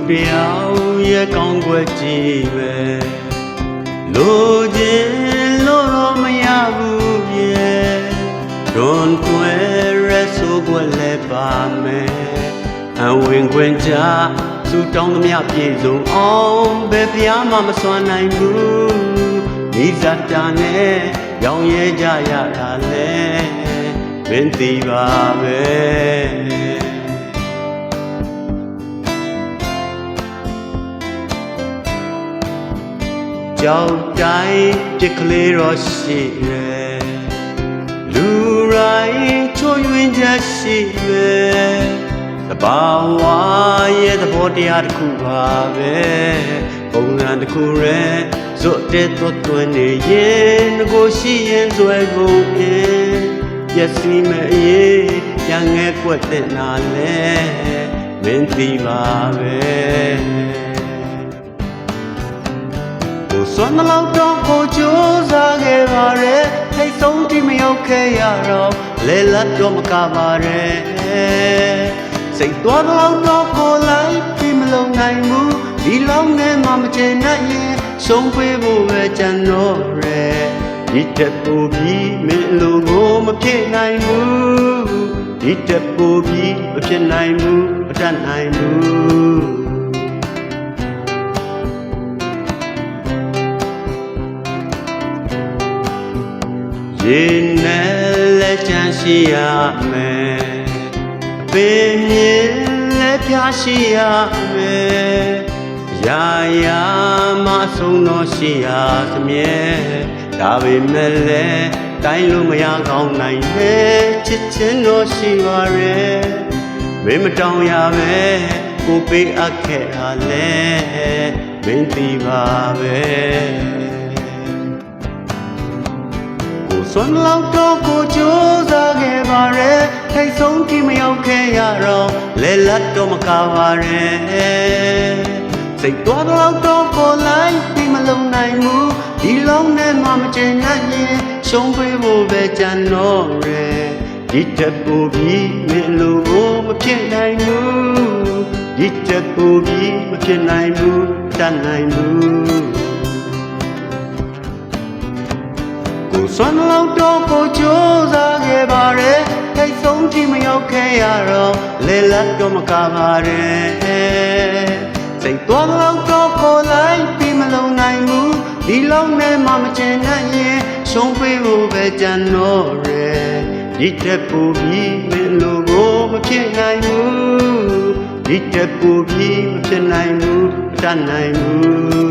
တယောက်ရဲ့ကောင်းကွက်ကြီးပဲလိုချင်လို့တော့မရဘူးရဲ့တွန်တွဲရဲဆိုကွက်လည်းပါမယ်အဝင်ခွင့်ကြသူတောင်းသမျှပြည့်စုံအောင်ဘယ်ပြားမှမစွမ်းနိုင်ဘူးဤဇာတာနဲ့ရောင်ရဲကြရတာလဲမင်းသိပါပဲကြောက်တိုင်းပြစ်ကလေးတော့ရှိတယ်လူရိုင်းချိုးယွင်းချက်ရှိတယ်သဘာဝရဲ့သဘောတရားတစ်ခုပါပဲပုံစံတစ်ခုရဲဇွတ်တဲ့သွတ်သွင်းနေရင်ကိုရှိရင်ဇွဲကုန်ရင်ပျက်စီးမဲ့အေးပြန်ငဲကွက်တဲ့နာလဲမင်းသိပါပဲစွမ်းမလောက်တော့ကိုကြိုးစားခဲ့ပါရဲ့ထိတ်ဆုံးတိမရောက်ခဲ့ရတော့လဲလတ်တော့မကပါရဲ့စိတ်သွားတော့ကိုလိုက်ပြီးမလုံနိုင်ဘူးဒီလောက်နဲ့မှမချင်နိုင်ရင်ဆုံးပေးဖို့ပဲကြံတော့ရဲ့ဒီတက်ပူပြီးမင်းလိုကိုမဖြစ်နိုင်ဘူးဒီတက်ပူပြီးမဖြစ်နိုင်ဘူးမတတ်နိုင်ဘူးရေနဲ့လက်ချမ်းရှိရမယ်ပင်မြင်လက်ပြရှိရမယ်ရာရာမဆုံးတော့ရှိရသမြဲဒါပေမဲ့လည်းတိုင်းလို့မရကောင်းနိုင်နဲ့ချစ်ချင်းတော့ရှိပါရဲ့မင်းမတောင်းရပဲကိုပေးအပ်ခဲ့တာလဲမင်းသိပါပဲစွမ်းလောက်တော့ကိုကြိုးစားခဲ့ပါရဲ့ထိတ်ဆုံးကြည့်မရောက်ခဲ့ရတော့လဲလတ်တော့မကပါရဲ့စိတ်သွားတော့ကိုလိုက်ပြီးမလုံနိုင်ဘူးဒီလုံးနဲ့မှမချင်နိုင်ရင်ရှုံးပေးဖို့ပဲကြံတော့ရဲ့ဒီတက်ပူပြီးမင်းလိုကိုမဖြစ်နိုင်ဘူးဒီတက်ပူပြီးမဖြစ်နိုင်ဘူးတတ်နိုင်ဘူးစွမ်းလောက်တော့ကိုကြိုးစားခဲ့ပါရဲ့ထိတ်ဆုံးကြည့်မရောက်ခဲ့ရတော့လဲလတ်တော့မကပါရဲ့စိတ်သွားတော့ကိုလိုက်ပြီးမလုံနိုင်ဘူးဒီလုံးနဲ့မှမချင်နိုင်ရင်ရှုံးပေးဖို့ပဲကြံတော့ရဲ့ဒီတက်ပူပြီးမင်းလိုကိုမဖြစ်နိုင်ဘူးဒီတက်ပူပြီးမဖြစ်နိုင်ဘူးတတ်နိုင်ဘူး